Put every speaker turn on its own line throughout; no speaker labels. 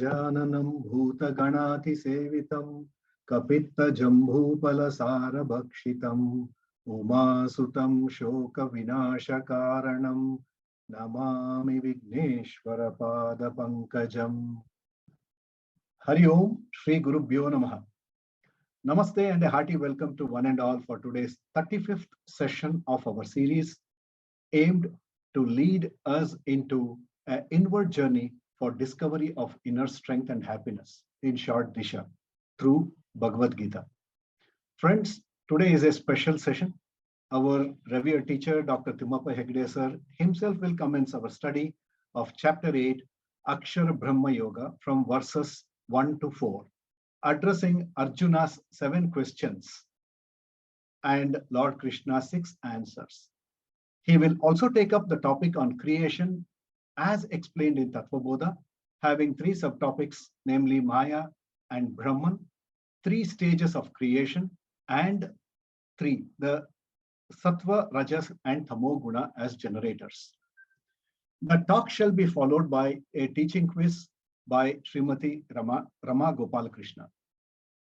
Gajananam Bhuta Ganati Sevitam Kapitta Jambhupala Sara Bhakshitam Umasutam Shoka Vinasha Karanam Namami Vigneshwara Pada Pankajam. Hari Om, Shri Gurubhyo Namaha. Namaste and a hearty welcome to one and all for today's 35th session of our series aimed to lead us into an inward journey for discovery of inner strength and happiness, in short DISHA, through Bhagavad Gita. Friends, today is a special session. Our revered teacher, Dr. Timmappa Hegde sir, himself will commence our study of chapter 8, Akshara Brahma Yoga, from verses 1 to 4, addressing Arjuna's 7 questions and Lord Kṛṣna's 6 answers. He will also take up the topic on creation as explained in Tattva Bodha, having 3 subtopics, namely Maya and Brahman, 3 stages of creation, and 3, the Sattva, Rajas, and Tamo Guna as generators. The talk shall be followed by a teaching quiz by Srimati Rama Gopal Krishna.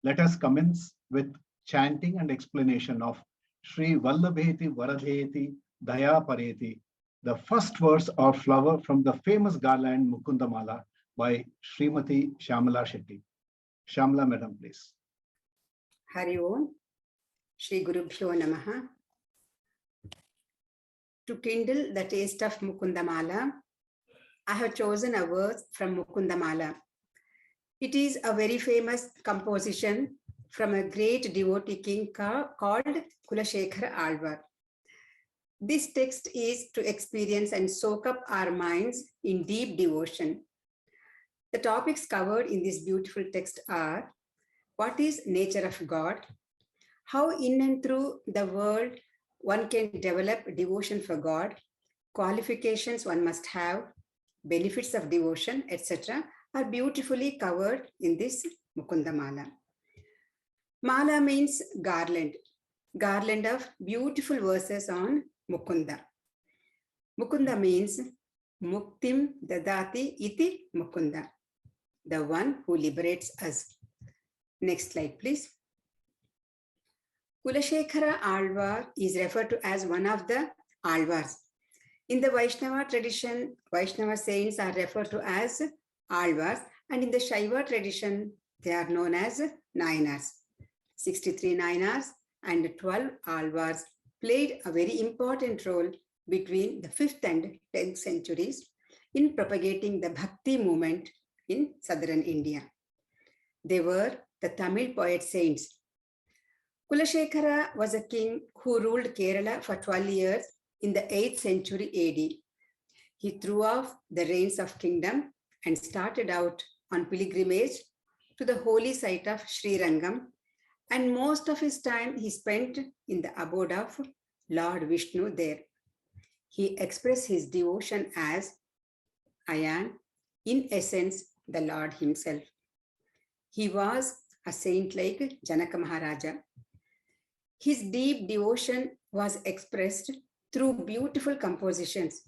Let us commence with chanting and explanation of Shri Vallabheti Varadheti Daya Pareti, the first verse or flower from the famous garland Mukundamala by Srimati Shyamala Shetty. Shyamala Madam, please.
Hari Om, Shri Gurubhyo Namaha. To kindle the taste of Mukundamala, I have chosen a verse from Mukundamala. It is a very famous composition from a great devotee king called Kulashekara Alvar. This text is to experience and soak up our minds in deep devotion. The topics covered in this beautiful text are: what is nature of God, how in and through the world one can develop devotion for God, qualifications one must have, benefits of devotion, etc. are beautifully covered in this Mukundamala. Mala means garland, garland of beautiful verses on Mukunda. Mukunda means Muktim Dadati iti Mukunda, the one who liberates us. Next slide, please. Kulashekara Alvar is referred to as one of the Alvars. In the Vaishnava tradition, Vaishnava saints are referred to as Alvars, and in the Shaiva tradition, they are known as Nayanars. 63 Nayanars and 12 Alvars played a very important role between the 5th and 10th centuries in propagating the Bhakti movement in southern India. They were the Tamil poet saints. Kulashekara was a king who ruled Kerala for 12 years in the 8th century AD. He threw off the reins of kingdom and started out on pilgrimage to the holy site of Sri Rangam, and most of his time he spent in the abode of Lord Vishnu there. He expressed his devotion as, I am, in essence, the Lord himself. He was a saint like Janaka Maharaja. His deep devotion was expressed through beautiful compositions.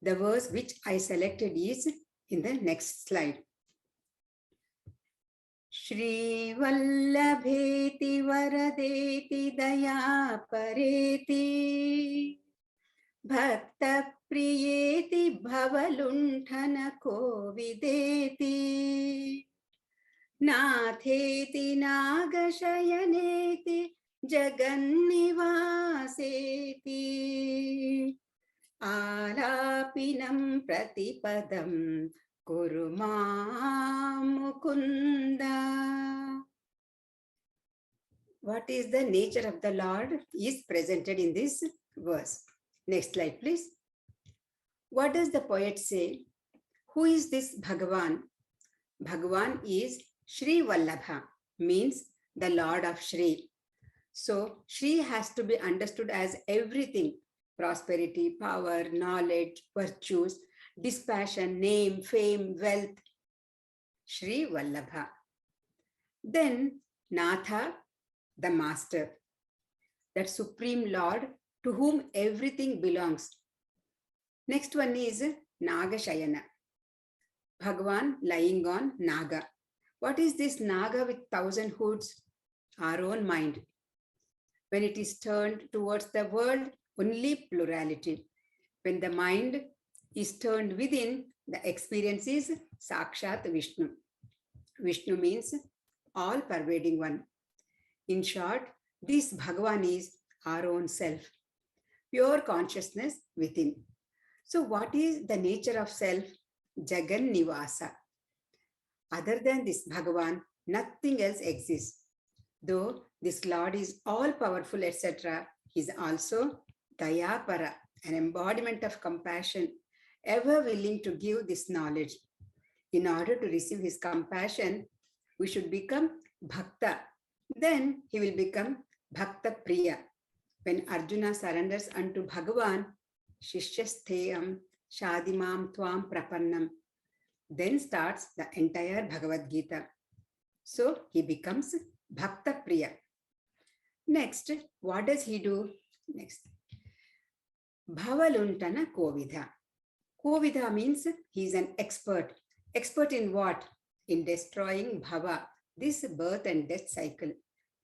The verse which I selected is in the next slide. Shri Vallabheti Varadeti Daya Pareti Bhakta Priyeti Bhavalunthana Kovideti Natheti Nagashayaneti Jagannivaseti Alapinam Pratipadam Kurumam Mukunda. What is the nature of the Lord is presented in this verse. Next slide, please. What does the poet say? Who is this Bhagavan? Bhagavan is Shri Vallabha, means the Lord of Shri. So Shri has to be understood as everything: prosperity, power, knowledge, virtues, dispassion, name, fame, wealth. Shri Vallabha. Then Natha, the master, that supreme Lord to whom everything belongs. Next one is Nagashayana, Bhagavan lying on Naga. What is this Naga with 1,000 hoods? Our own mind. When it is turned towards the world, only plurality. When the mind is turned within, the experience is Sakshat Vishnu. Vishnu means all-pervading one. In short, this Bhagavan is our own self, pure consciousness within. So what is the nature of self? Jagan Nivasa. Other than this Bhagavan, nothing else exists. Though this Lord is all-powerful, etc., he is also Dayapara, an embodiment of compassion, ever willing to give this knowledge. In order to receive his compassion, we should become Bhakta. Then he will become Bhakta Priya. When Arjuna surrenders unto Bhagavan, Shishyastheyam Shadimam Tvam Prapannam, then starts the entire Bhagavad Gita. So he becomes Bhakta Priya. Next, what does he do? Next, Bhavaluntana Kovidha. Kovidha means he is an expert. Expert in what? In destroying Bhava, this birth and death cycle.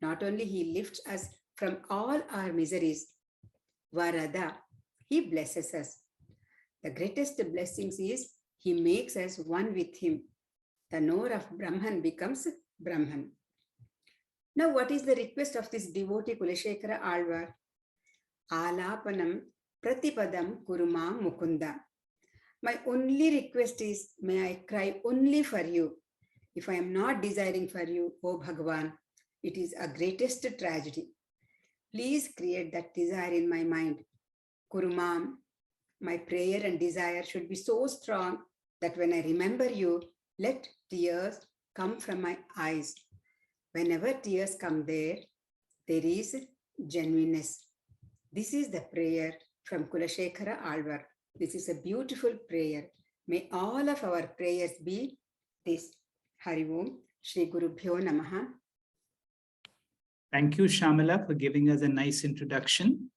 Not only he lifts us from all our miseries, Varada, he blesses us. The greatest blessings is he makes us one with him. The knower of Brahman becomes Brahman. Now, what is the request of this devotee Kulashekara Alvar? Alapanam Pratipadam Kurumam Mukunda. My only request is, may I cry only for you. If I am not desiring for you, O Bhagavan, it is a greatest tragedy. Please create that desire in my mind. Kurumam, my prayer and desire should be so strong that when I remember you, let tears come from my eyes. Whenever tears come there is genuineness. This is the prayer from Kulashekara Alvar. This is a beautiful prayer. May all of our prayers be this. Hari Om, Shri Gurubhyo Namaha.
Thank you, Shamala, for giving us a nice introduction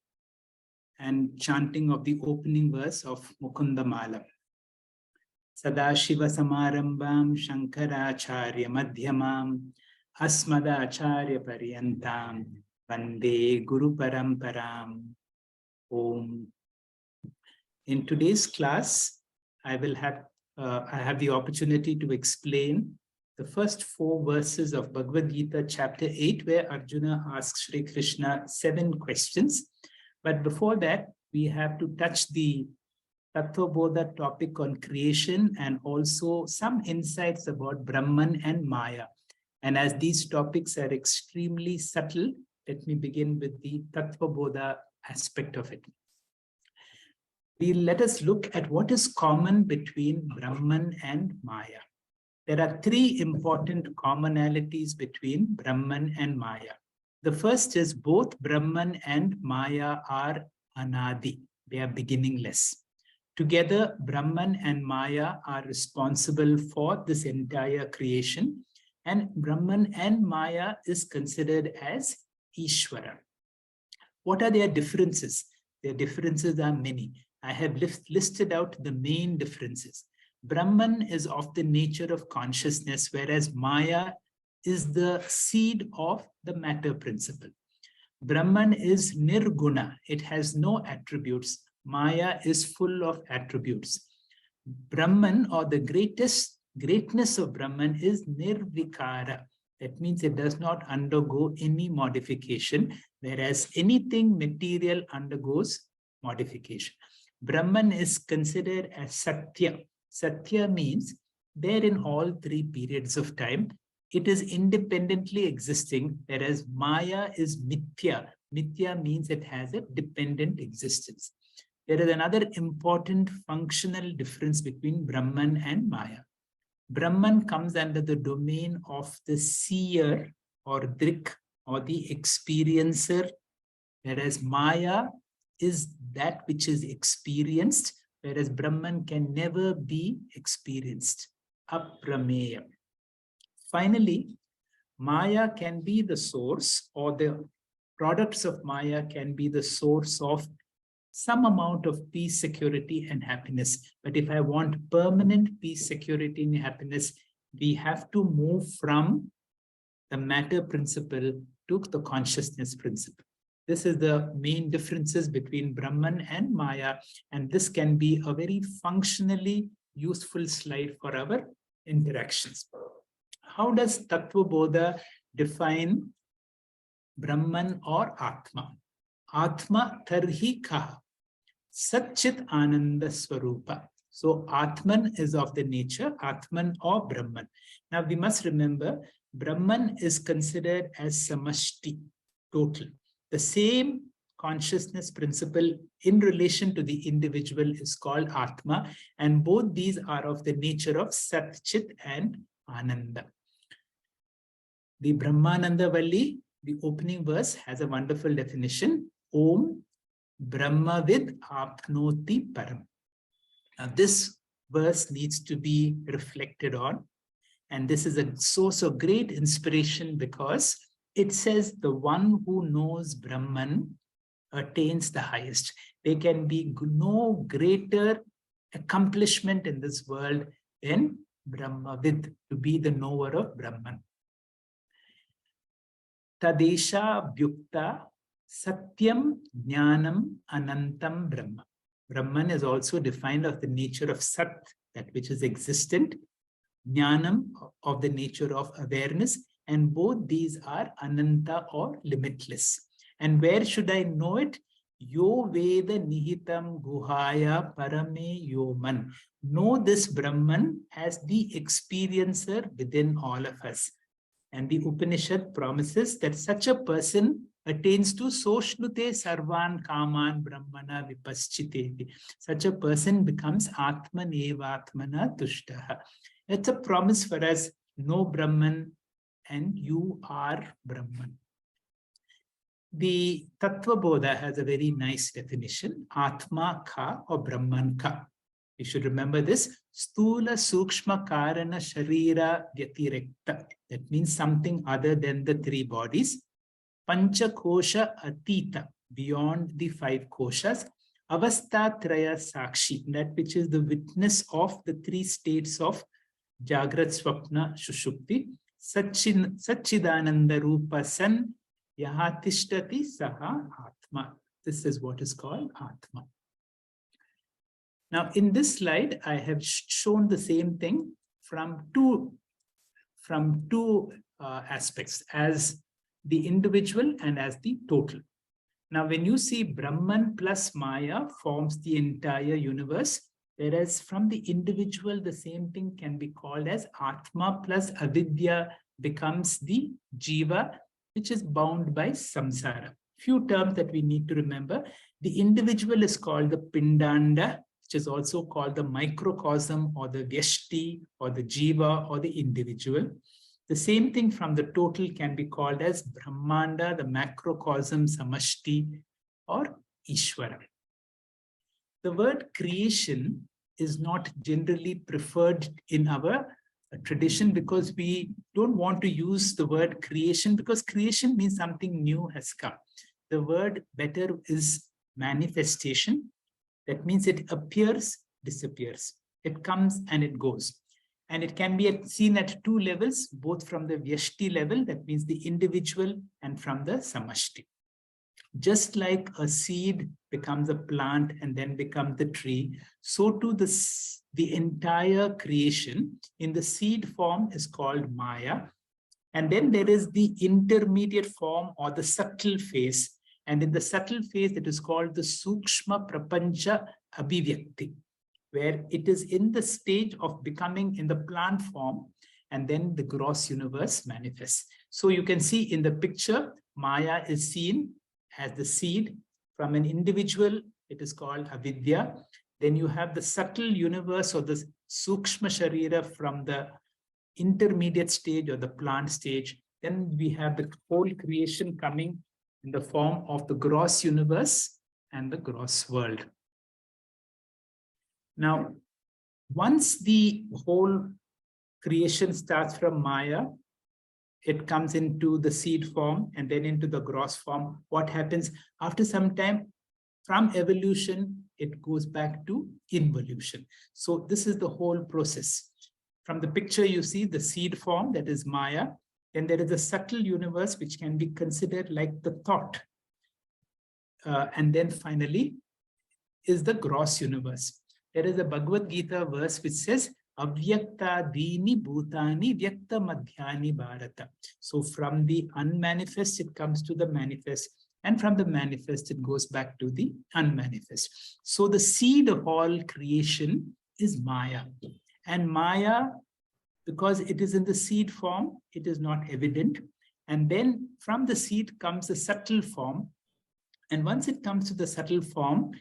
and chanting of the opening verse of Mukunda Mala. Sada Shiva Samarambam Shankaracharya Madhyamam Asmadacharya Paryantam Vande Guru Paramparam. Om. In today's class, I have the opportunity to explain the first 4 verses of Bhagavad Gita chapter 8, where Arjuna asks Shri Kṛṣna 7 questions. But before that, we have to touch the Tattva Bodha topic on creation and also some insights about Brahman and Maya. And as these topics are extremely subtle, let me begin with the Tattva Bodha aspect of it. Let us look at what is common between Brahman and Maya. There are 3 important commonalities between Brahman and Maya. The first is both Brahman and Maya are anadi. They are beginningless. Together, Brahman and Maya are responsible for this entire creation, and Brahman and Maya is considered as Īśvaraḥ. What are their differences? Their differences are many. I have listed out the main differences. Brahman is of the nature of consciousness, whereas Maya is the seed of the matter principle. Brahman is nirguna. It has no attributes. Maya is full of attributes. Brahman, or the greatness of Brahman, is nirvikara. That means it does not undergo any modification, whereas anything material undergoes modification. Brahman is considered as Satya. Satya means there in all 3 periods of time. It is independently existing, whereas Maya is Mithya. Mithya means it has a dependent existence. There is another important functional difference between Brahman and Maya. Brahman comes under the domain of the seer or drik, or the experiencer, whereas Maya is that which is experienced, whereas Brahman can never be experienced. Aprameya. Finally, Maya can be the source, or the products of Maya can be the source of some amount of peace, security, and happiness. But if I want permanent peace, security, and happiness, we have to move from the matter principle to the consciousness principle. This is the main differences between Brahman and Maya, and this can be a very functionally useful slide for our interactions. How does Tattva Bodha define Brahman or Atma? Atma tarhi kaha, Satchit Ananda Swarupa. So Atman is of the nature, Atman or Brahman. Now we must remember, Brahman is considered as samashti, total. The same consciousness principle in relation to the individual is called Atma, and both these are of the nature of Sat, Chit and Ananda. The Brahmananda Valli, the opening verse, has a wonderful definition. Om Brahmavid apnoti param. Now this verse needs to be reflected on, and this is a source of great inspiration because it says the one who knows Brahman attains the highest. There can be no greater accomplishment in this world than Brahmavid, to be the knower of Brahman. Tadesha Bhyukta Satyam Jnanam Anantam Brahma. Brahman is also defined of the nature of Sat, that which is existent, Jnanam of the nature of awareness, and both these are Ananta or limitless. And where should I know it? Yo Veda Nihitam Guhaya Parame Yoman. Know this Brahman as the experiencer within all of us. And the Upanishad promises that such a person attains to Soshnute Sarvan Kaman Brahmana Vipaschiteti. Such a person becomes Atman Evatmana Tushtaha. It's a promise for us. Know Brahman and you are Brahman. The Tattva Bodha has a very nice definition. Atma Ka or Brahman Ka. You should remember this. Stula Sukshma Karana Sharira Vyatirekta. That means something other than the three bodies. Pancha Kosha Atita, beyond the five koshas. Avastha Traya Sakshi, that which is the witness of the three states of Jagrat, Swapna, Shushupti. Satchidananda Rupa San Yahatishtati Saha Atma. This is what is called Atma. Now, in this slide, I have shown the same thing from two aspects, as the individual and as the total. Now, when you see Brahman plus Maya forms the entire universe, whereas from the individual, the same thing can be called as Atma plus Avidya becomes the Jiva, which is bound by samsara. Few terms that we need to remember. The individual is called the Pindanda, which is also called the microcosm or the Vyashti or the Jiva or the individual. The same thing from the total can be called as Brahmanda, the macrocosm, Samashti or Īśvaraḥ. The word creation is not generally preferred in our tradition because we don't want to use the word creation, because creation means something new has come. The word better is manifestation. That means it appears, disappears. It comes and it goes. And it can be seen at two levels, both from the Vyashti level, that means the individual, and from the Samashti. Just like a seed becomes a plant and then becomes the tree, so too the entire creation in the seed form is called Maya. And then there is the intermediate form or the subtle phase. And in the subtle phase, it is called the Sukshma Prapancha Abhivyakti, where it is in the stage of becoming in the plant form, and then the gross universe manifests. So you can see in the picture, Maya is seen as the seed. From an individual, it is called Avidya. Then you have the subtle universe or the Sukshma Sharira from the intermediate stage or the plant stage. Then we have the whole creation coming in the form of the gross universe and the gross world. Now, once the whole creation starts from Maya, it comes into the seed form and then into the gross form. What happens after some time? From evolution, it goes back to involution. So this is the whole process. From the picture, you see the seed form, that is Maya. Then there is a subtle universe, which can be considered like the thought. And then finally is the gross universe. There is a Bhagavad Gita verse which says, Avyakta dini bhutani vyakta madhyani bharata. So from the unmanifest, it comes to the manifest. And from the manifest, it goes back to the unmanifest. So the seed of all creation is Maya. And Maya, because it is in the seed form, it is not evident. And then from the seed comes the subtle form. And once it comes to the subtle form,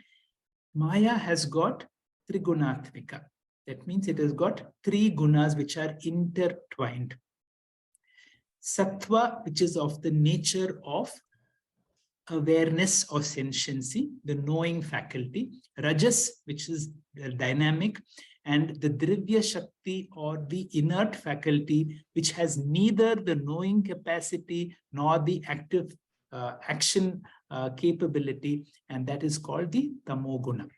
Maya has got Trigunatmika. That means it has got three gunas which are intertwined. Sattva, which is of the nature of awareness or sentiency, the knowing faculty. Rajas, which is dynamic. And the Drivya Shakti, or the inert faculty, which has neither the knowing capacity nor the active action capability, and that is called the Tamoguna.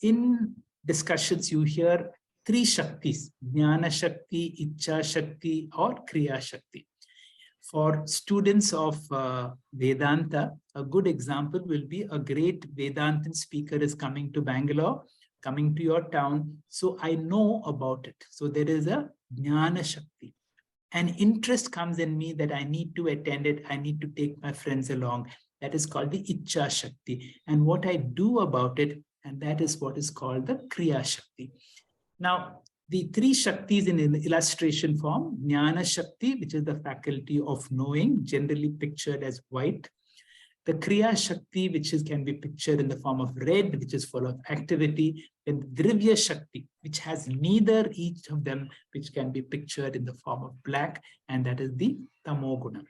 In discussions, you hear three Shaktis: Jnana Shakti, Ichcha Shakti, or Kriya Shakti. For students of Vedanta, a good example will be a great Vedantin speaker is coming to Bangalore, coming to your town. So I know about it. So there is a Jnana Shakti. An interest comes in me that I need to attend it. I need to take my friends along. That is called the Ichcha Shakti. And what I do about it, and that is what is called the Kriya Shakti. Now, the three Shaktis in illustration form: Jnana Shakti, which is the faculty of knowing, generally pictured as white. The Kriya Shakti, which can be pictured in the form of red, which is full of activity. And the Drivya Shakti, which has neither each of them, which can be pictured in the form of black, and that is the Tamoguna.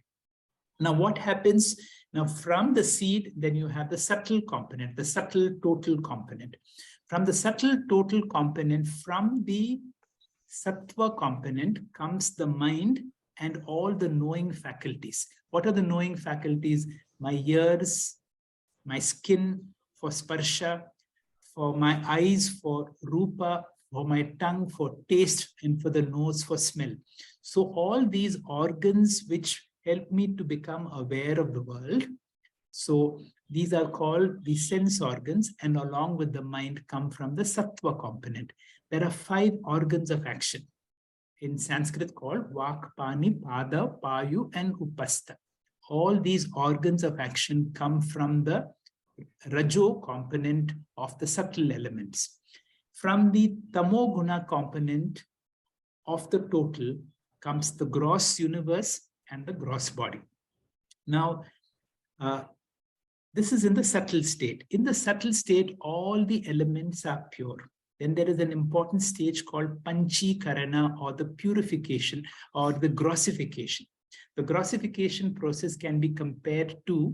Now, what happens? Now, from the seed, then you have the subtle component, the subtle total component. From the subtle total component, from the Sattva component comes the mind and all the knowing faculties. What are the knowing faculties? My ears, my skin for sparsha, for my eyes for rupa, for my tongue for taste, and for the nose for smell. So all these organs which help me to become aware of the world. So these are called the sense organs, and along with the mind come from the Sattva component. There are 5 organs of action in Sanskrit called Vak, Pani, Pada, Payu, and Upastha. All these organs of action come from the Rajo component of the subtle elements. From the Tamoguna component of the total comes the gross universe and the gross body. Now, this is in the subtle state. In the subtle state, all the elements are pure. Then there is an important stage called Panchikarana, or the purification, or the grossification. The grossification process can be compared to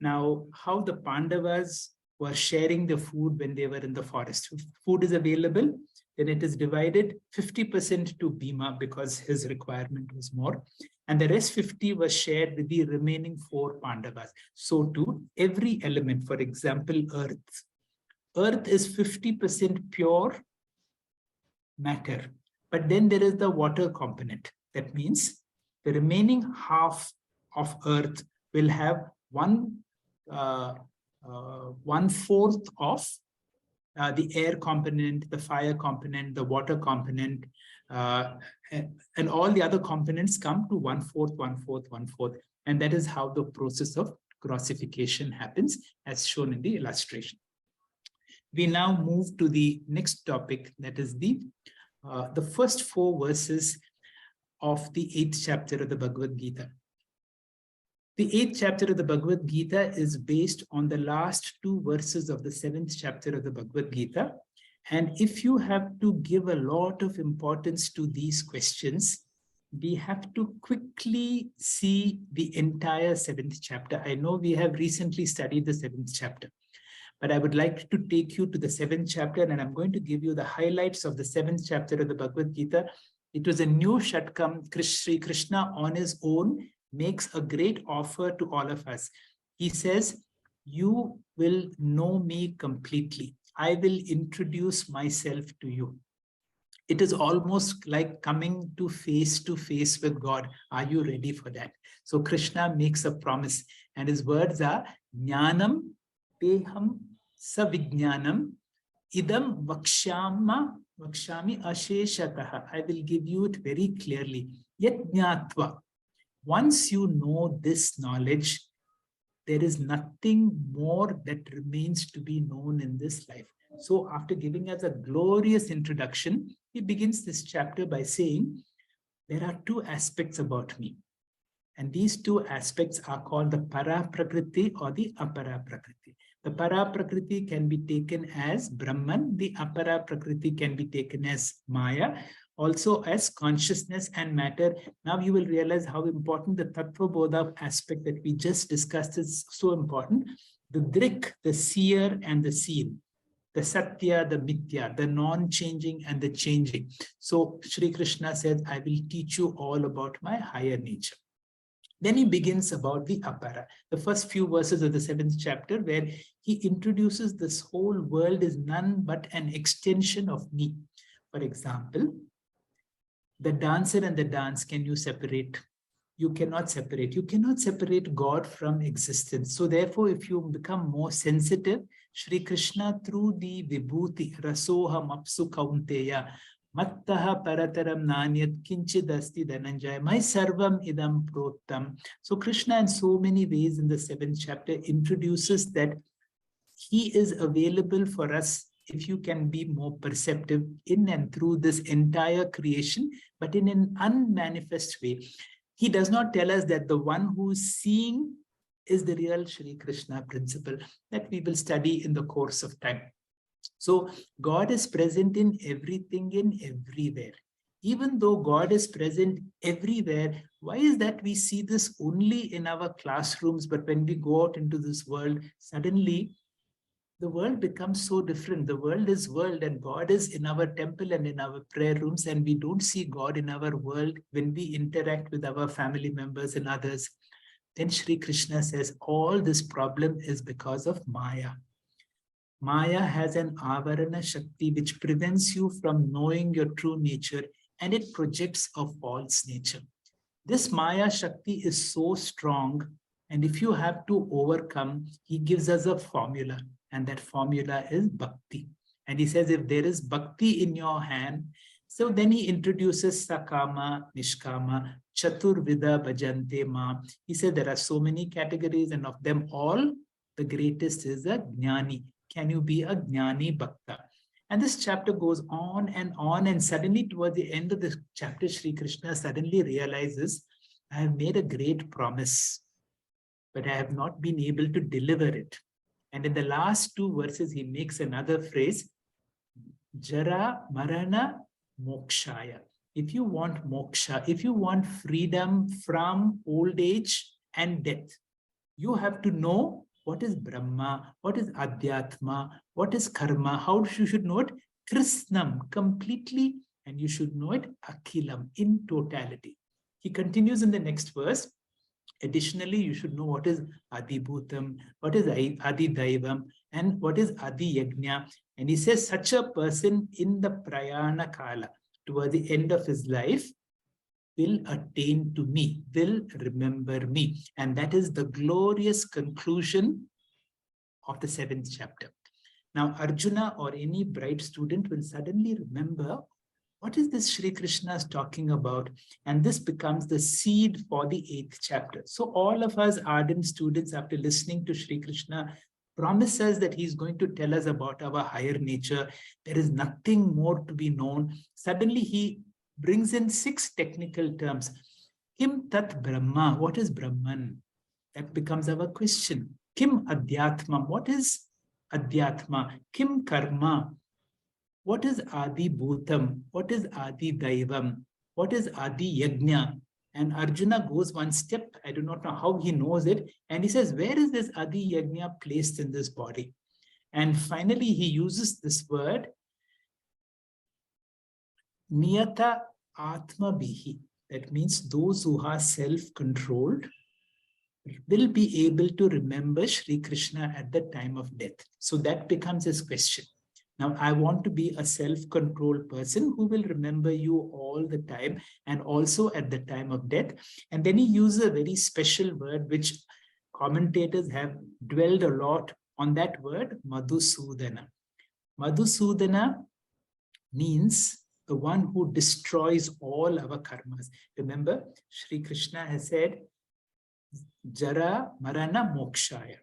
now how the Pandavas were sharing the food when they were in the forest. If food is available, then it is divided 50% to Bhima because his requirement was more. And the rest 50 was shared with the remaining 4 Pandavas. So too, every element, for example, earth. Earth is 50% pure matter. But then there is the water component. That means the remaining half of earth will have 1/4 of the air component, the fire component, the water component, and all the other components come to 1/4, 1/4, 1/4. And that is how the process of grossification happens, as shown in the illustration. We now move to the next topic, that is the first 4 verses of the 8th chapter of the Bhagavad Gita. The 8th chapter of the Bhagavad Gita is based on the last 2 verses of the 7th chapter of the Bhagavad Gita. And if you have to give a lot of importance to these questions, we have to quickly see the entire 7th chapter. I know we have recently studied the 7th chapter, but I would like to take you to the 7th chapter, and I'm going to give you the highlights of the 7th chapter of the Bhagavad Gita. It was a new Shatkam. Sri Kṛṣna on his own makes a great offer to all of us. He says, you will know me completely. I will introduce myself to you. It is almost like coming to face with God. Are you ready for that? So Kṛṣna makes a promise, and his words are Jnanam Teham Savijnanam Idam Vakshami Asheshataha. I will give you it very clearly. Yat Jnatva. Once you know this knowledge, there is nothing more that remains to be known in this life. So after giving us a glorious introduction, he begins this chapter by saying, there are two aspects about me. And these two aspects are called the para prakriti or the apara prakriti. The para prakriti can be taken as Brahman, the apara prakriti can be taken as Maya, also as consciousness and matter. Now you will realize how important the Tattva Bodha aspect that we just discussed is so important. The Drik, the seer and the seen. The Satya, the Mithya, the non-changing and the changing. So Sri Kṛṣna says, I will teach you all about my higher nature. Then he begins about the apara, the first few verses of the 7th chapter, where he introduces this whole world is none but an extension of me. For example, the dancer and the dance, can you separate? You cannot separate. You cannot separate God from existence. So therefore, if you become more sensitive, Sri Kṛṣna through the vibhuti, rasoha mapsu kaunteya, mattaha parataram nanyat kinchidasti dhananjaya, my sarvam idam prottam. So Kṛṣna in so many ways in the 7th chapter introduces that he is available for us if you can be more perceptive in and through this entire creation, but in an unmanifest way. He does not tell us that the one who's seeing is the real Sri Kṛṣna principle that we will study in the course of time. So God is present in everything and everywhere. Even though God is present everywhere, why is that we see this only in our classrooms, but when we go out into this world, suddenly the world becomes so different. The world is world and God is in our temple and in our prayer rooms, and we don't see God in our world when we interact with our family members and others. Then Sri Kṛṣna says, all this problem is because of Maya. Maya has an avarana shakti which prevents you from knowing your true nature, and it projects a false nature. This Maya shakti is so strong, and if you have to overcome, he gives us a formula, and that formula is bhakti. And he says, if there is bhakti in your hand, so then he introduces sakama, nishkama, chaturvida bhajante ma. He said there are so many categories, and of them all, the greatest is a jnani. Can you be a jnani bhakta? And this chapter goes on, and suddenly towards the end of the chapter, Sri Kṛṣna suddenly realizes, I have made a great promise, but I have not been able to deliver it. And in the last two verses, he makes another phrase, Jara Marana Mokshaya. If you want moksha, if you want freedom from old age and death, you have to know what is Brahma, what is adhyātmam, what is karma, how you should know it Kṛṣnam completely, and you should know it akhilam in totality. He continues in the next verse. Additionally, you should know what is Adhibhūtam, what is Adi daivam, and what is Adhiyajñā. And he says such a person in the prayana kala, towards the end of his life, will attain to me, will remember me. And that is the glorious conclusion of the 7th chapter. Now, Arjuna or any bright student will suddenly remember, what is this Sri Kṛṣna is talking about? And this becomes the seed for the 8th chapter. So all of us ardent students, after listening to Sri Kṛṣna, promise us that he's going to tell us about our higher nature. There is nothing more to be known. Suddenly he brings in 6 technical terms. Kim tat Brahma, what is Brahman? That becomes our question. Kim adhyātmam, what is adhyātma? Kim karma, what is Adhibhūtam? What is Adi daivam? What is Adhiyajñā? And Arjuna goes one step, I do not know how he knows it, and he says, where is this Adhiyajñā placed in this body? And finally, he uses this word, Niyata Atma Bihi. That means those who are self-controlled, will be able to remember Shri Krishna at the time of death? So that becomes his question. Now, I want to be a self-controlled person who will remember you all the time and also at the time of death. And then he uses a very special word, which commentators have dwelled a lot on that word, Madhusudana. Madhusudana means the one who destroys all our karmas. Remember, Shri Krishna has said, Jara Marana Mokshaya.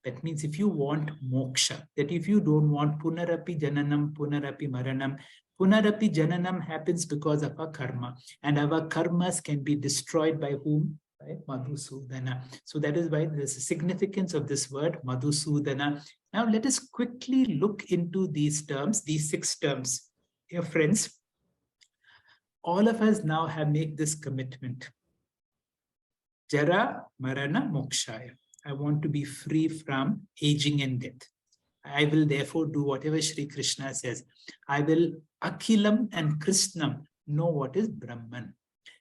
That means if you want moksha, that if you don't want punarapi jananam, punarapi maranam, punarapi jananam happens because of our karma. And our karmas can be destroyed by whom? By Madhusudana. So that is why there's a significance of this word, Madhusudana. Now let us quickly look into these terms, these 6 terms. Dear friends, all of us now have made this commitment. Jara Marana Mokshaya. I want to be free from aging and death. I will therefore do whatever Shri Krishna says. I will Akhilam and Kṛṣnam know what is Brahman.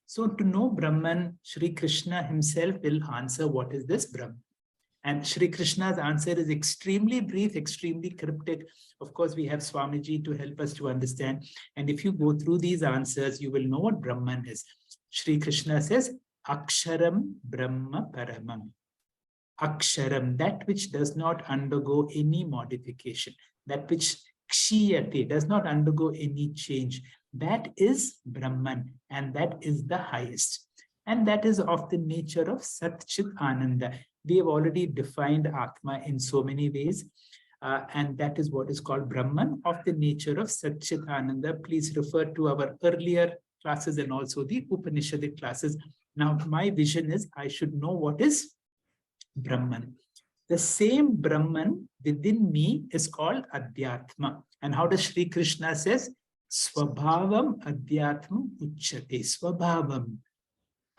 So to know Brahman, Shri Krishna himself will answer what is this Brahman. And Shri Krishna's answer is extremely brief, extremely cryptic. Of course, we have Swamiji to help us to understand. And if you go through these answers, you will know what Brahman is. Shri Krishna says, Aksharam Brahma paramam. Aksharam, that which does not undergo any modification, that which kshiyate, does not undergo any change, that is Brahman, and that is the highest. And that is of the nature of Sat Chit Ananda. We have already defined Atma in so many ways, and that is what is called Brahman, of the nature of Sat Chit Ananda. Please refer to our earlier classes and also the Upanishadic classes. Now, my vision is I should know what is Brahman. The same Brahman within me is called adhyātmam. And how does Shri Krishna says? Svabhavam adhyātmam uchyate. Svabhavam.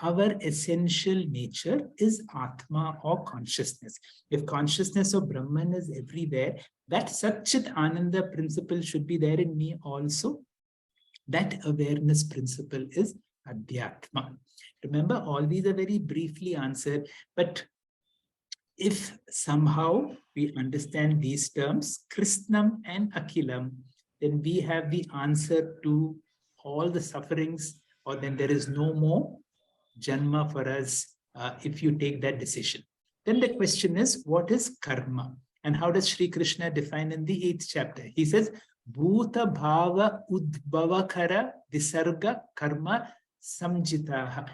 Our essential nature is Atma or consciousness. If consciousness of Brahman is everywhere, that Sat Chit Ananda principle should be there in me also. That awareness principle is adhyātmam. Remember, all these are very briefly answered, but if somehow we understand these terms, Kṛṣnam and Akhilam, then we have the answer to all the sufferings, or then there is no more Janma for us if you take that decision. Then the question is, what is karma? And how does Shri Krishna define in the 8th chapter? He says, Bhuta Bhava Udbhavakara Visarga Karma Samjitaha.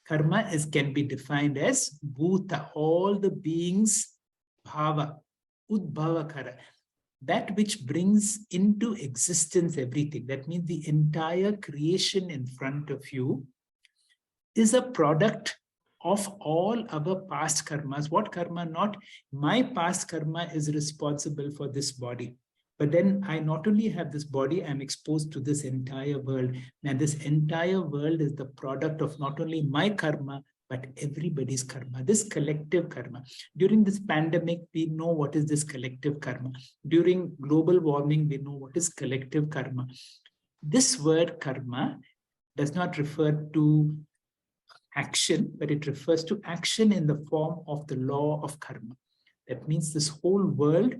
Karma can be defined as Bhuta, all the beings, Bhava, Udbhavakara, that which brings into existence everything. That means the entire creation in front of you is a product of all our past karmas. What karma? Not my past karma is responsible for this body. But then I not only have this body, I'm exposed to this entire world. And this entire world is the product of not only my karma, but everybody's karma, this collective karma. During this pandemic, we know what is this collective karma. During global warming, we know what is collective karma. This word karma does not refer to action, but it refers to action in the form of the law of karma. That means this whole world,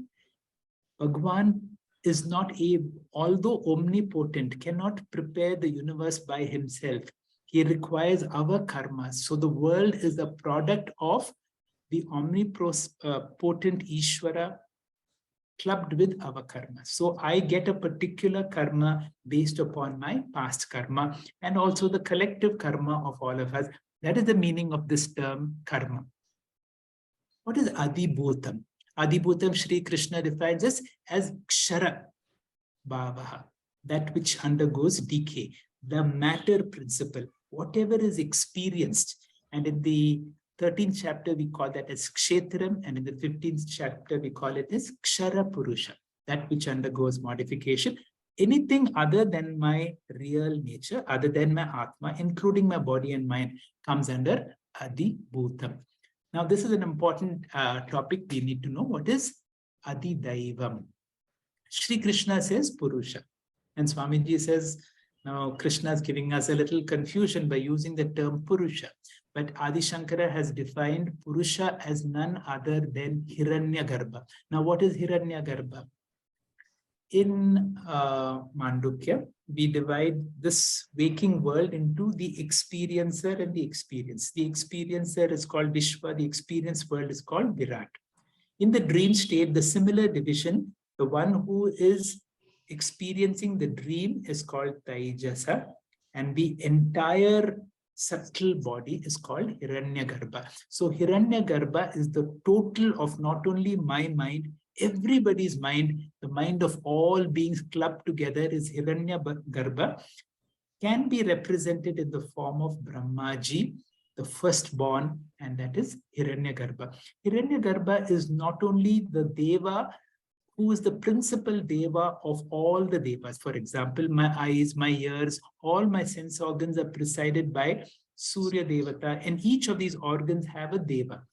Bhagwan is not able, although omnipotent, cannot prepare the universe by himself. He requires our karmas. So the world is a product of the omnipotent Īśvaraḥ clubbed with our karma. So I get a particular karma based upon my past karma and also the collective karma of all of us. That is the meaning of this term karma. What is Adhibhūtam? Adhibhūtam, Shri Krishna defines us as Kshara Bhavaha, that which undergoes decay, the matter principle, whatever is experienced. And in the 13th chapter, we call that as Kshetram, and in the 15th chapter, we call it as Kshara Purusha, that which undergoes modification. Anything other than my real nature, other than my Atma, including my body and mind, comes under Adhibhūtam. Now, this is an important topic. We need to know what is Adi Daivam. Shri Krishna says Purusha, and Swamiji says Now, Kṛṣna is giving us a little confusion by using the term Purusha. But Adi Shankara has defined Purusha as none other than Hiranyagarbha. Now, what is Hiranyagarbha? In Mandukya, we divide this waking world into the experiencer and the experience. The experiencer is called Vishwa, the experience world is called Virat. In the dream state, the similar division, the one who is experiencing the dream is called Taijasa, and the entire subtle body is called Hiranyagarbha. So Hiranyagarbha is the total of not only my mind, everybody's mind, the mind of all beings clubbed together is Hiranyagarbha, can be represented in the form of Brahmaji, the firstborn, and that is Hiranyagarbha. Hiranyagarbha is not only the Deva who is the principal Deva of all the Devas. For example, my eyes, my ears, all my sense organs are presided by Surya Devata, and each of these organs have a Deva.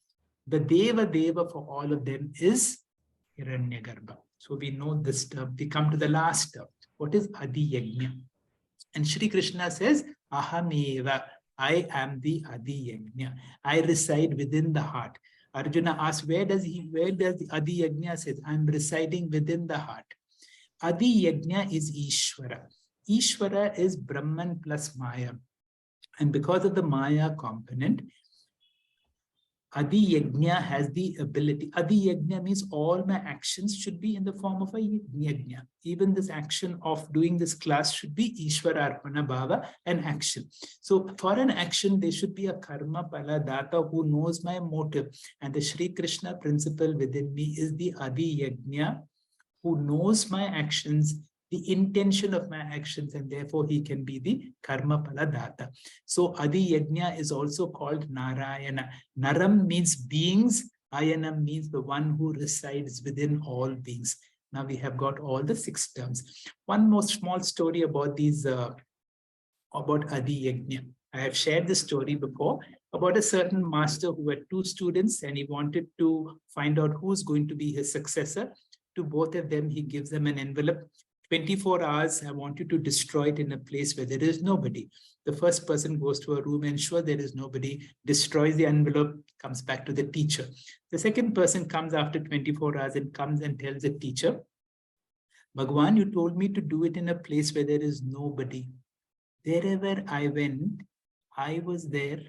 The Deva for all of them is Hiranyagarbha. So we know this term. We come to the last term. What is Adhi Yajna? And Shri Kṛṣna says, Ahameva, I am the Adhi Yajna. I reside within the heart. Arjuna asks, where does the Adhi Yajna says? I am residing within the heart. Adhi Yajna is Īśvaraḥ. Īśvaraḥ is Brahman plus Maya. And because of the Maya component, Adhi Yajna has the ability. Adhi Yajna means all my actions should be in the form of a Yajna. Even this action of doing this class should be Īśvara Arpana Bhava, an action. So for an action, there should be a karma, phala, dhāta who knows my motive. And the Shri Kṛṣna principle within me is the Adhi Yajna who knows my actions, the intention of my actions, and therefore he can be the karma phala dhāta. So Adhi Yajna is also called Narayana. Naram means beings, Ayanam means the one who resides within all beings. Now we have got all the 6 terms. One more small story about these, about Adhi Yajna. I have shared this story before about a certain master who had 2 students and he wanted to find out who's going to be his successor. To both of them, he gives them an envelope. 24 hours, I want you to destroy it in a place where there is nobody. The first person goes to a room, ensure there is nobody, destroys the envelope, comes back to the teacher. The second person comes after 24 hours and comes and tells the teacher, Bhagwan, you told me to do it in a place where there is nobody. Wherever I went, I was there.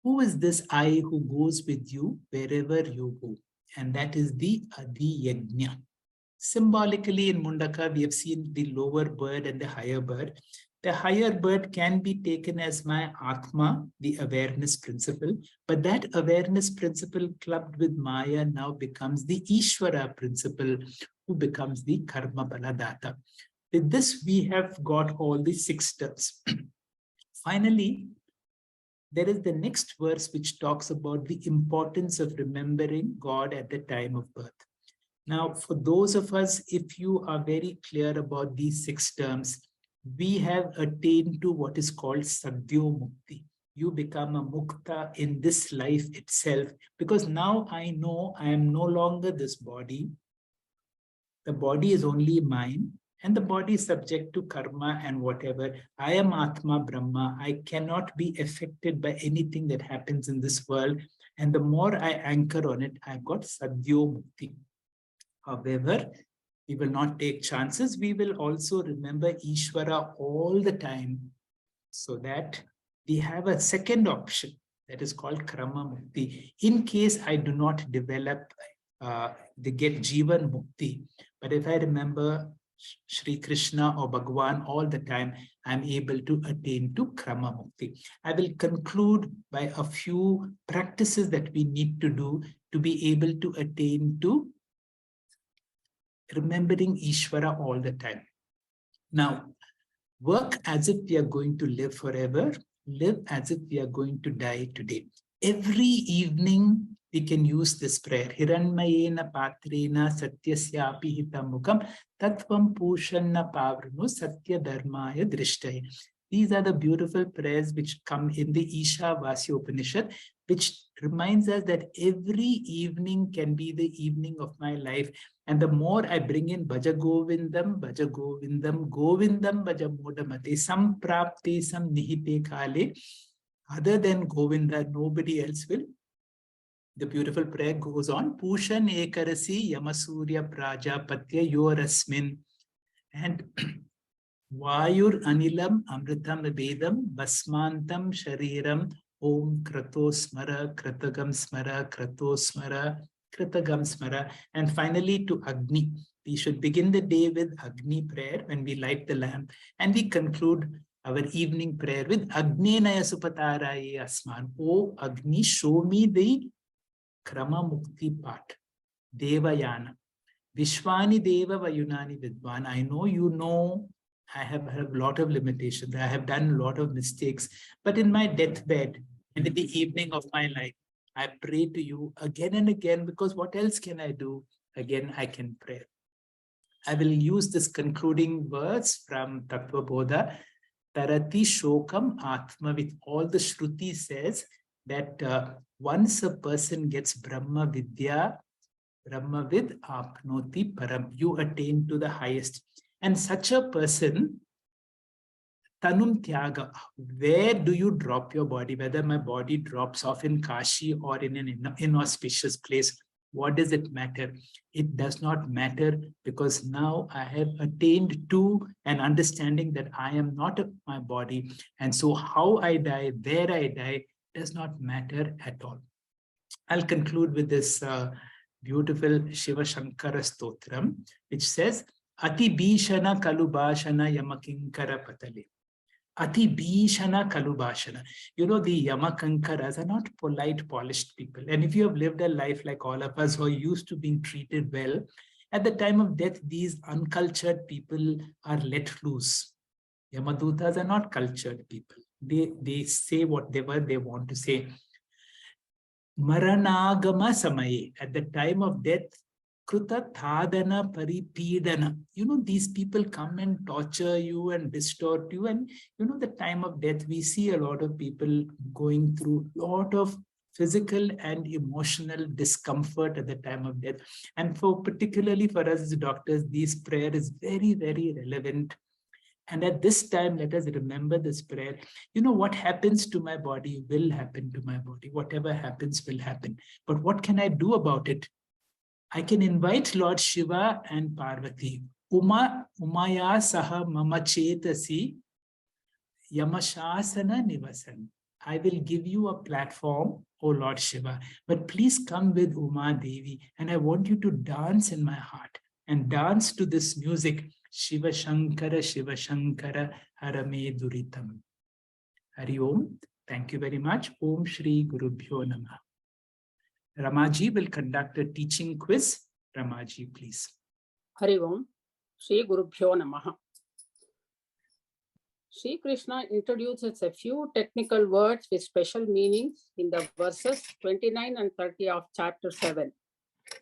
Who is this I who goes with you wherever you go? And that is the Adhi Yajna. Symbolically in Mundaka, we have seen the lower bird and the higher bird. The higher bird can be taken as my Atma, the awareness principle, but that awareness principle clubbed with Maya now becomes the Īśvara principle, who becomes the karma phala dhāta. With this, we have got all the 6 terms. Finally, there is the next verse which talks about the importance of remembering God at the time of birth. Now, for those of us, if you are very clear about these 6 terms, we have attained to what is called Sadhyo Mukti. You become a Mukta in this life itself, because now I know I am no longer this body. The body is only mine, and the body is subject to karma and whatever. I am Atma Brahma. I cannot be affected by anything that happens in this world. And the more I anchor on it, I've got Sadhyo Mukti. However, we will not take chances. We will also remember Īśvara all the time, so that we have a second option that is called Krama Mukti. In case I do not develop the get Jivan Mukti, but if I remember Shri Kṛṣna or Bhagwan all the time, I'm able to attain to Krama Mukti. I will conclude by a few practices that we need to do to be able to attain to remembering Īśvara all the time. Now, work as if we are going to live forever, live as if we are going to die today. Every evening, we can use this prayer. Hiranmayena patrena satyasyapi hitamukam tatvam pushanna pavranu satya dharmaya drishtaye. These are the beautiful prayers which come in the Īśvaraḥ Upanishad, which reminds us that every evening can be the evening of my life. And the more I bring in Bhaja Govindam, Govindam Bhaja Modamate, Samprapte Sam Nihite Kale, other than Govinda, nobody else will. The beautiful prayer goes on, Pushan Ekarasi Yamasurya Prajapatya Yorasmin, and Vayur Anilam Amritam Vedam Basmantam Shariram Om Krato Smara Kratagam Smara Krato Smara Kratagam Smara. And finally to Agni. We should begin the day with Agni prayer when we light the lamp, and we conclude our evening prayer with Agnenaya Supataraye Asman. O Agni, show me the Krama Mukti part. Devayana. Vishwani Deva Vayunani Vidvan. I know you know I have a lot of limitations. I have done a lot of mistakes. But in my deathbed, and in the evening of my life, I pray to you again and again, because what else can I do? Again, I can pray. I will use this concluding verse from Tattva Bodha. Tarati Shokam Atma, with all the Shruti says that once a person gets Brahma Vidya, Brahma Vid Apnoti Param, you attain to the highest. And such a person, Tanum Tyaga, where do you drop your body? Whether my body drops off in Kashi or in an inauspicious place, what does it matter? It does not matter, because now I have attained to an understanding that I am not my body. And so how I die, where I die, does not matter at all. I'll conclude with this beautiful Shiva Sankara stotram, which says, Ati Bhishana Kalubhashana Yamakinkara Patale. Ati Bhishana Kalubhashana. You know, the Yamakankaras are not polite, polished people. And if you have lived a life like all of us who are used to being treated well, at the time of death, these uncultured people are let loose. Yamadutas are not cultured people. They say whatever they want to say. Maranagama Samaye, at the time of death, Kruta Thadana Paripidana. You know, these people come and torture you and distort you. And you know, the time of death, we see a lot of people going through a lot of physical and emotional discomfort at the time of death. And particularly for us as doctors, this prayer is very, very relevant. And at this time, let us remember this prayer. You know, what happens to my body will happen to my body. Whatever happens will happen. But what can I do about it? I can invite Lord Shiva and Parvati. Umaya saha mama chetasi yamashasana nivasan. I will give you a platform, O Lord Shiva, but please come with Uma Devi, and I want you to dance in my heart and dance to this music. Shiva Sankara, Harame Duritam. Hari Om. Thank you very much. Om Shri Gurubhyo Namah. Ramaji will conduct a teaching quiz. Ramaji, please.
Hari Om. Shri Gurubhyo Namaha. Sri Kṛṣna introduces a few technical words with special meanings in the verses 29 and 30 of chapter 7.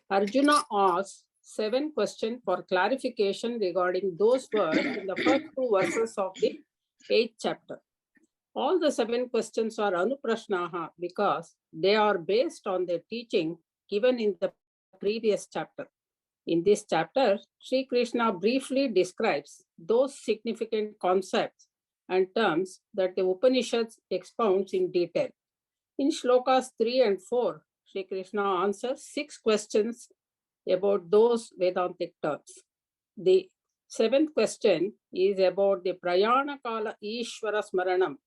Arjuna asks 7 questions for clarification regarding those words in the first 2 verses of the 8th chapter. All the 7 questions are anuprashnaha because they are based on the teaching given in the previous chapter. In this chapter, Sri Kṛṣna briefly describes those significant concepts and terms that the Upanishads expounds in detail. In shlokas 3 and 4, Sri Kṛṣna answers 6 questions about those Vedantic terms. The 7th question is about the Prayana Kala Īśvara Smaranam.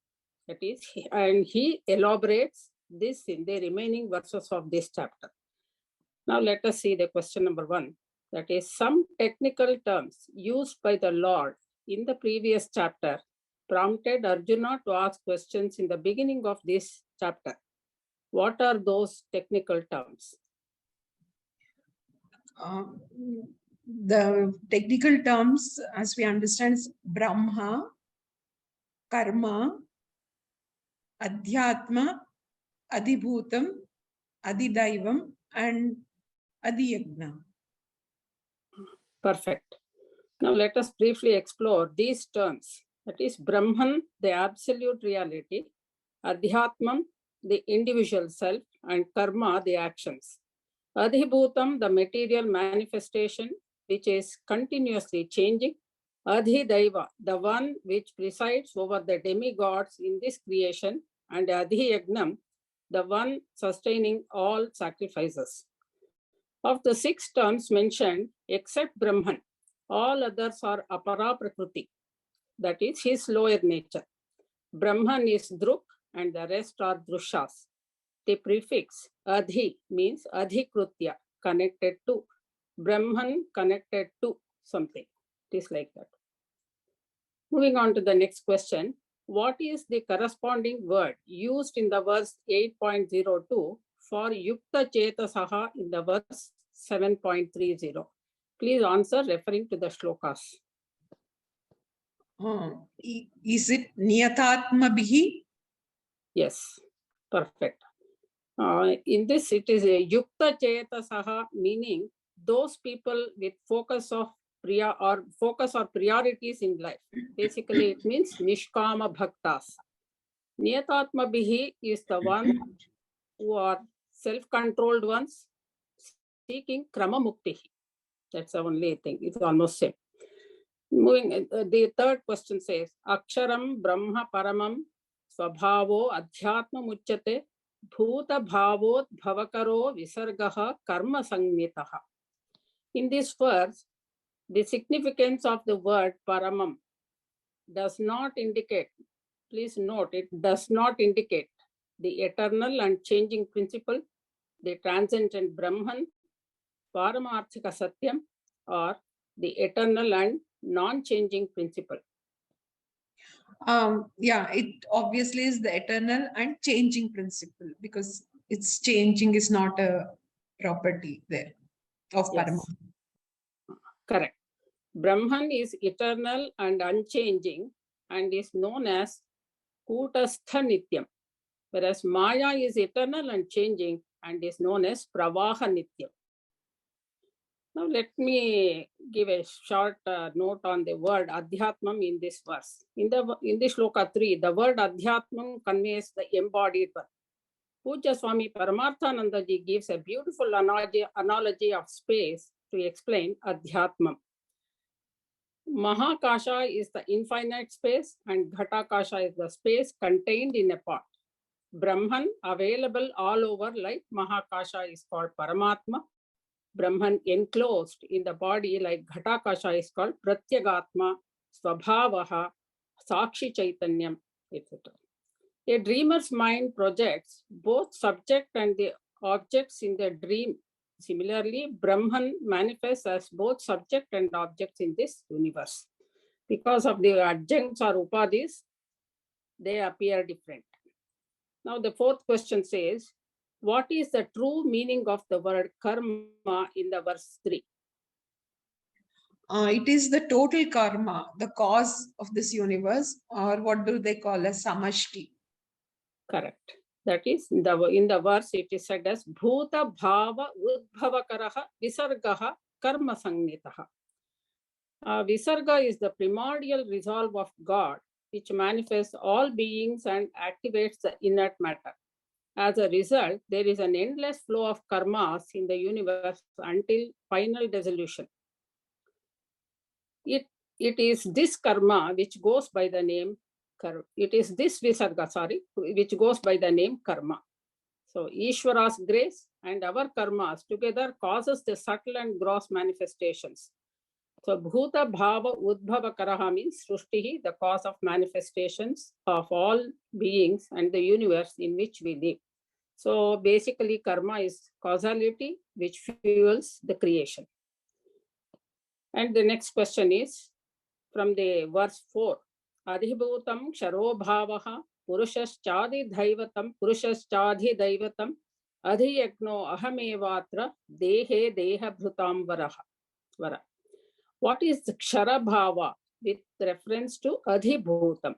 That is, and he elaborates this in the remaining verses of this chapter. Now let us see the question number 1. That is, some technical terms used by the Lord in the previous chapter prompted Arjuna to ask questions in the beginning of this chapter. What are those technical terms?
The technical terms, as we understand, is Brahma, Karma, Adhyātmam, Adhibhūtam, daivam, and Adhiyajñā.
Perfect. Now let us briefly explore these terms That is Brahman, the absolute reality, adhyātmam, the individual self, and karma, the actions. Adhibhūtam, the material manifestation, which is continuously changing. Adhi the one which presides over the demigods in this creation, and Adhiyajnam, the one sustaining all sacrifices. Of the 6 terms mentioned, except Brahman, all others are apara prakriti, that is his lower nature. Brahman is druk and the rest are drushas. The prefix adhi means adhikrutya, connected to. Brahman connected to something. It is like that. Moving on to the next question. What is the corresponding word used in the verse 8.02 for yukta chetasaha in the verse 7.30? Please answer referring to the shlokas.
Is it niyathatmabhihi?
Yes, perfect. In this, it is a yukta chetasaha, meaning those people with focus or priorities in life. Basically, it means nishkama bhaktas. Niyathatmabhihi is the one who are self-controlled ones seeking krama muktihi. That's the only thing. It's almost same. Moving, the third question says, Aksharam Brahma paramam svabhavo adhyātmam uchyate bhuta bhavot bhavakaro visargaha karma sangnitaha. In this verse, the significance of the word paramam does not indicate, please note, it does not indicate the eternal and changing principle, the transcendent Brahman, paramarthika satyam, or the eternal and non-changing principle.
Yeah, it obviously is the eternal and changing principle, because it's changing is not a property there of paramam.
Correct. Brahman is eternal and unchanging and is known as kūtastha nityam, whereas Maya is eternal and changing and is known as pravaha nityam. Now let me give a short note on the word adhyātmam in this verse. In this shloka 3, the word adhyātmam conveys the embodied one. Pujya Swami Paramarthanandaji gives a beautiful analogy of space to explain adhyātmam. Mahakasha is the infinite space and Ghatakasha is the space contained in a pot. Brahman, available all over like Mahakasha, is called Paramatma. Brahman enclosed in the body like Ghatakasha is called Pratyagatma, Svabhavaha, Sakshi Chaitanyam, etc. A dreamer's mind projects both subject and the objects in the dream. Similarly, Brahman manifests as both subject and objects in this universe. Because of the adjuncts or upadhis, they appear different. Now the fourth question says, what is the true meaning of the word karma in the verse 3?
It is the total karma, the cause of this universe, or what do they call as samashti? Correct.
That is, in the verse, it is said as bhuta bhava udbhavakaraha visargaha karma sangnitaha. Visarga is the primordial resolve of God, which manifests all beings and activates the inert matter. As a result, there is an endless flow of karmas in the universe until final dissolution. It is this karma which goes by the name it is this visarga, which goes by the name karma. So Īśvaraḥ's grace and our karmas together causes the subtle and gross manifestations. So bhuta bhava udbhava karaha means srushtihi, the cause of manifestations of all beings and the universe in which we live. So basically karma is causality which fuels the creation. And the next question is from the verse 4. Adhibhūtam ksharobhavaha purushashchādi daivatam adhiyajño ahamevatra dehe dehabhrutam vara. What is the ksharabhava with reference to adhibhūtam?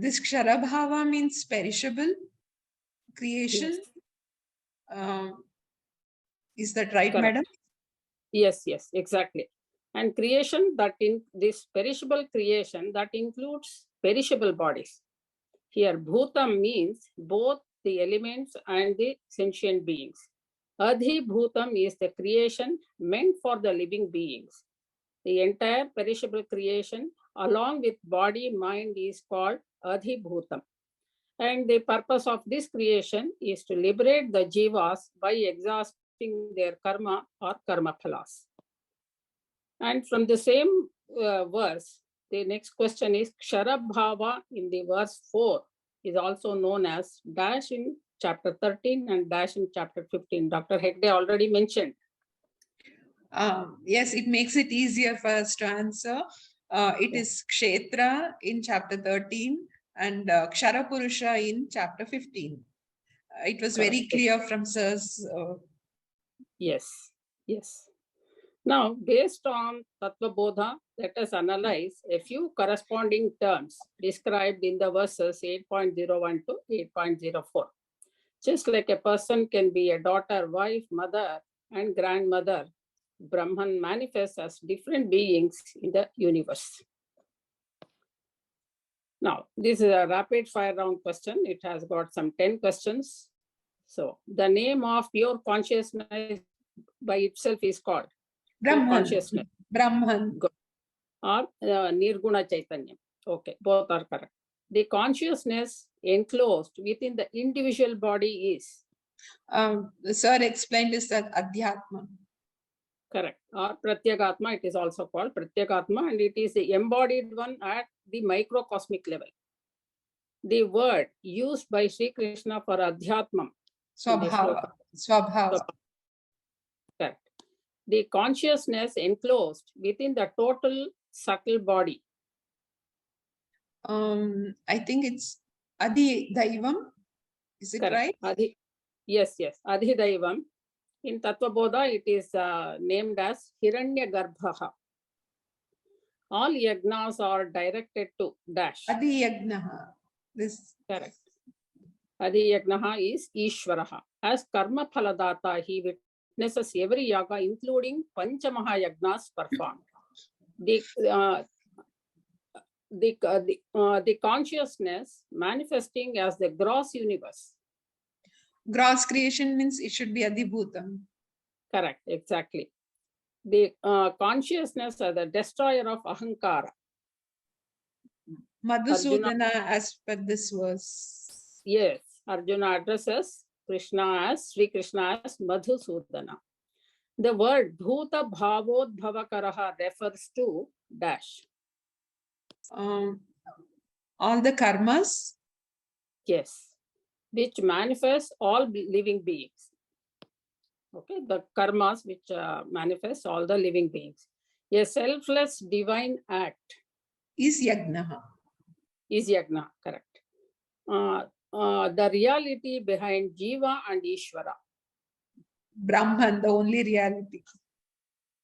This ksharabhava means perishable creation.
Yes.
Is that right,
Correct.
madam?
Yes, exactly. And creation that in this perishable creation that includes perishable bodies. Here, bhutam means both the elements and the sentient beings. Adhibhūtam is the creation meant for the living beings. The entire perishable creation, along with body, mind, is called Adhibhūtam. And the purpose of this creation is to liberate the jivas by exhausting their karma or karma phalas. And from the same verse, the next question is Ksharabhava in the verse 4 is also known as dash in chapter 13 and dash in chapter 15. Dr. Hegde already mentioned.
Yes, it makes it easier for us to answer. It is Kshetra in chapter 13 and Ksharapurusha in chapter 15. It was very clear from Sir's.
Yes, yes. Now, based on Tattva Bodha, let us analyze a few corresponding terms described in the verses 8.01 to 8.04. Just like a person can be a daughter, wife, mother, and grandmother, Brahman manifests as different beings in the universe. Now, this is a rapid fire round question. It has got some 10 questions. So, the name of pure consciousness by itself is called
Brahman.
Consciousness.
Brahman.
Or Nirguna Chaitanya. Okay, both are correct. The consciousness enclosed within the individual body is?
Sir explained this as adhyātmam.
Correct. Or Pratyagatma, it is also called Pratyagatma, and it is the embodied one at the microcosmic level. The word used by Sri Kṛṣna for adhyātmam.
Swabhava.
Correct. The consciousness enclosed within the total subtle body.
I think it's Adhi daivam. Is it
correct.
right?
Yes. Adhi daivam. In Tattva Bodha, it is named as Hiranya Garbhaha. All yajnas are directed to dash.
Adhi Yajna. This.
Correct. Adhi Yajna is Īśvaraḥ. As karma phala dhāta, he witnesses every yaga, including Panchamaha yajnas performed. The consciousness manifesting as the gross universe.
Gross creation means it should be Adhibhūtam.
Correct, exactly. The consciousness as the destroyer of ahankara.
Madhusudana, as per this verse.
Yes, Arjuna addresses Kṛṣna as Sri Kṛṣna as Madhusudana. The word Bhuta Bhavodbhavakaraha refers to dash.
All the karmas.
Yes, which manifest all living beings. Okay, the karmas which manifest all the living beings. A selfless divine act
Is Yajna.
Is Yajna, correct. The reality behind Jiva and Īśvara.
Brahman, the only reality.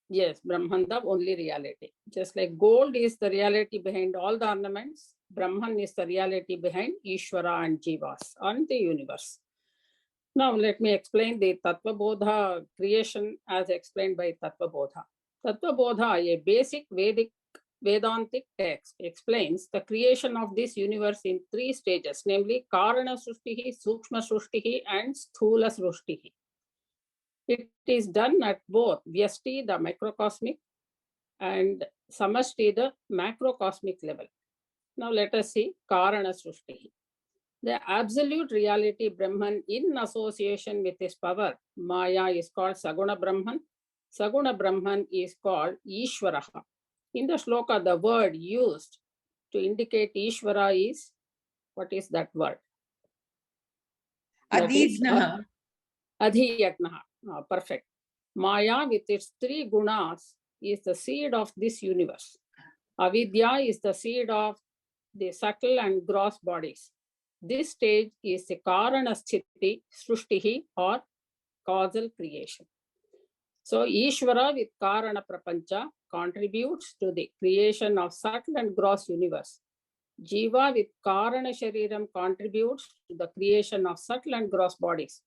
Yes, Brahman, the only reality. Just like gold is the reality behind all the ornaments, Brahman is the reality behind Īśvara and Jivas and the universe. Now, let me explain the Tattva Bodha creation as explained by Tattva Bodha. Tattva Bodha, a basic Vedantic text, explains the creation of this universe in 3 stages, namely Karana Srushtihi, Sukshma Srushtihi, and Sthula Srushtihi. It is done at both Vyasti, the microcosmic, and Samashti, the macrocosmic level. Now let us see Karana Srushtihi. The absolute reality Brahman in association with his power, Maya, is called Saguna Brahman. Saguna Brahman is called Īśvaraḥ. In the shloka, the word used to indicate Īśvara is, what is that word?
Adhi Yajna.
Adhi Yajna. Perfect. Maya with its 3 gunas is the seed of this universe. Avidya is the seed of the subtle and gross bodies. This stage is the Karana Sthiti, Srushtihi, or causal creation. So Īśvara with Karana Prapancha contributes to the creation of subtle and gross universe. Jiva with Karana Shariram contributes to the creation of subtle and gross bodies.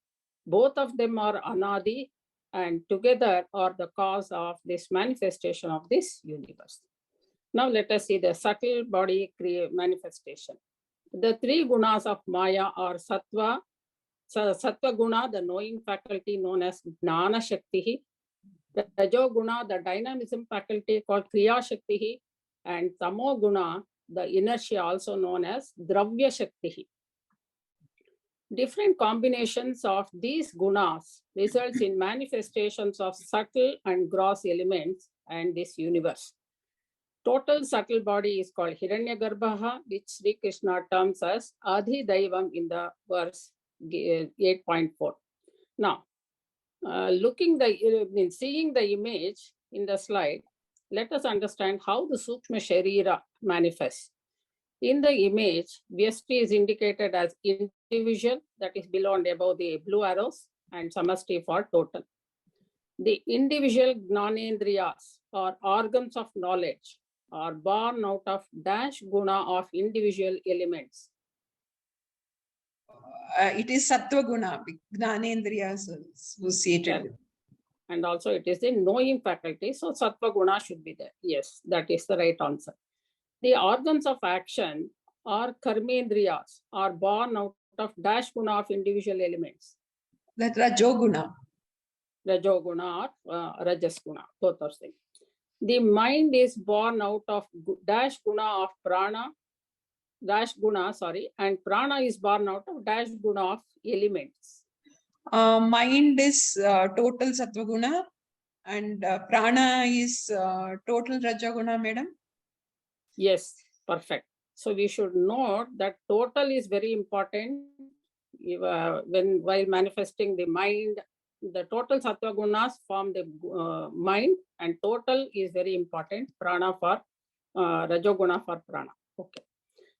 Both of them are Anadi and together are the cause of this manifestation of this universe. Now let us see the subtle body manifestation. The three gunas of Maya are Sattva, Sattva guna, the knowing faculty known as Jnana Shakti, Rajo guna, the dynamism faculty called Kriya Shakti, and Tamo guna, the inertia also known as Dravya Shakti. Different combinations of these gunas results in manifestations of subtle and gross elements and this universe. Total subtle body is called Hiranyagarbha, which Sri Kṛṣna terms as Adhi daivam in the verse 8.4. Now, seeing the image in the slide, let us understand how the Sukshma Sharira manifests. In the image, Vyashti is indicated as individual, that is below and above the blue arrows, and Samashti for total. The individual Gnanendriyas or organs of knowledge are born out of dash guna of individual elements.
It is Sattva guna, Gnanendriyas associated with.
And also it is the knowing faculty, so Sattva guna should be there. Yes, that is the right answer. The organs of action or karmendriyas are born out of dash guna of individual elements.
That Rajoguna.
Rajoguna or Rajas guna, both are same. The mind is born out of dash guna of prana, and prana is born out of dash guna of elements.
Mind is total Sattva guna and prana is total Rajoguna, madam?
Yes, perfect. So we should note that total is very important while manifesting the mind. The total Sattva gunas form the mind, and total is very important. Prana for Rajoguna for prana. Okay.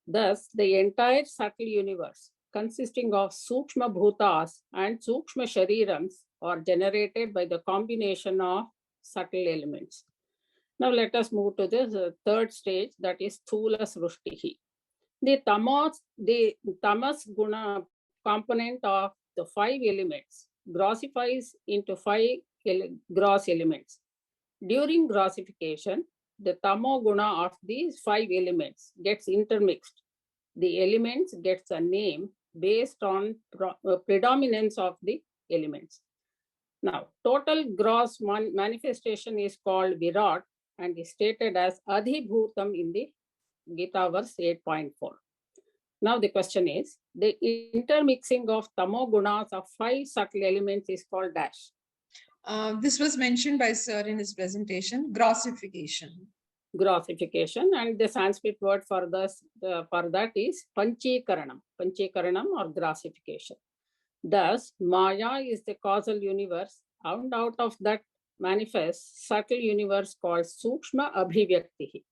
Thus, the entire subtle universe consisting of Sukshma Bhutas and Sukshma Sharirams are generated by the combination of subtle elements. Now let us move to the third stage, that is Sthula Srushtihi. The Tamas guna component of the 5 elements grossifies into 5 gross elements. During grossification, the Tamo guna of these 5 elements gets intermixed. The elements gets a name based on predominance of the elements. Now, total gross manifestation is called Virat and is stated as Adhibhūtam in the Gita verse 8.4. Now the question is, the intermixing of tamo gunas of 5 subtle elements is called dash.
This was mentioned by sir in his presentation, grossification.
Grossification, and the Sanskrit word for that is panchikaranam or grossification. Thus, Maya is the causal universe, and out of that manifests subtle universe called Sukshma Abhivyaktihi,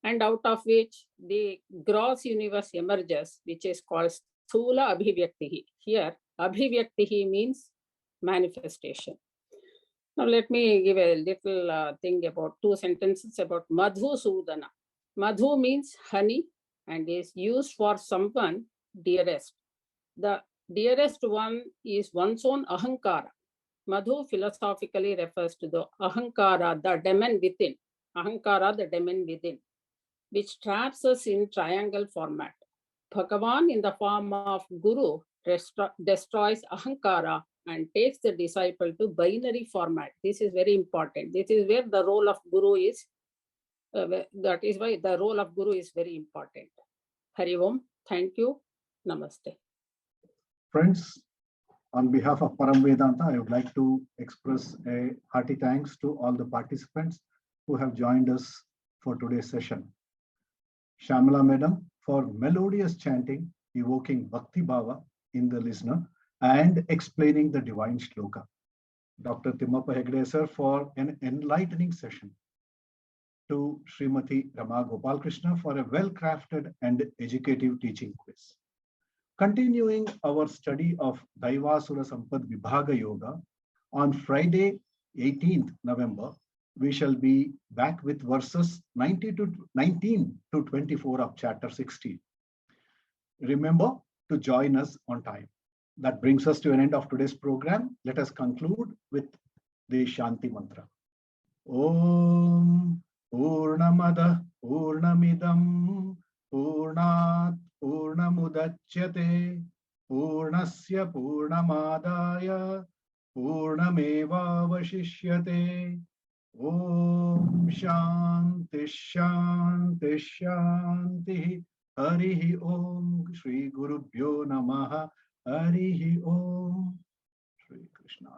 and out of which the gross universe emerges, which is called Sthula Abhivyaktihi. Here, Abhivyaktihi means manifestation. Now, let me give a little thing about 2 sentences about Madhusudana. Madhu means honey and is used for someone dearest. The dearest one is one's own ahankara. Madhu philosophically refers to the ahankara, the demon within. Ahankara, the demon within, which traps us in triangle format. Bhagavan in the form of Guru destroys ahankara and takes the disciple to binary format. This is very important. This is where the role of Guru is. That is why the role of Guru is very important. Hari Om. Thank you. Namaste.
Friends, on behalf of Param Vedanta, I would like to express a hearty thanks to all the participants who have joined us for today's session. Shamala Madam for melodious chanting, evoking Bhakti Bhava in the listener and explaining the divine shloka. Dr. Timmappa Hegde sir for an enlightening session. To Srimati Rama Gopal Kṛṣna for a well-crafted and educative teaching quiz. Continuing our study of Daivasura Sampad Vibhaga Yoga, on Friday, 18th November, we shall be back with verses 19 to 24 of chapter 16. Remember to join us on time. That brings us to an end of today's program. Let us conclude with the Shanti Mantra. Om Purnamada Purnamidam Purnat Purnamudachyate Purnasya Purnamadaya Purnameva Vashishyate. Om Shanti Shanti Shanti. Harihi Om. Shri Gurubhyo Namaha. Harihi Om. Shri Krishna.